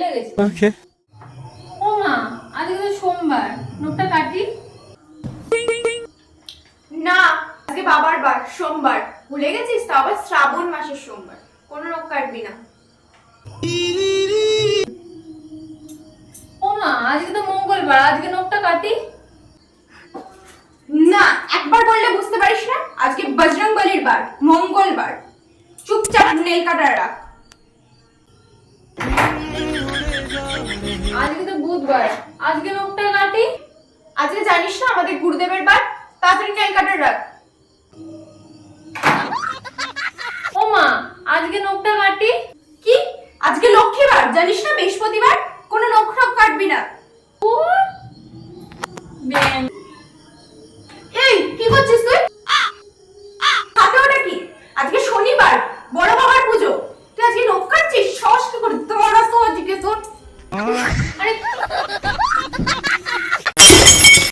ভুলে গেছি। ওকে। ও মা, আজকে তো সোমবার, নখটা কাটি। না, আজকে বাবার বার, সোমবার। ভুলে গেছিস? তো আবার শ্রাবণ মাসের সোমবার। কোনো নখ কাটবি না। ও মা, আজকে তো মঙ্গলবার, আজকে নখটা কাটি। না, একবার বললে বুঝতে পারিস না? আজকে বজরংবলির বার, মঙ্গলবার। চুপচাপ নেল কাটার রাখ। আজকে তো বুধবার, আজকে নখটা কাটি। আজকে জানিস না আমাদের গুরুদেবের বার? তাড়াতাড়ি নেল কাটার রাখ। ও মা, আজকে নখটা কাটি। কি? আজকে লক্ষ্মীবার, জানিস না? বৃহস্পতিবার। কোনো নখ কাটবি না।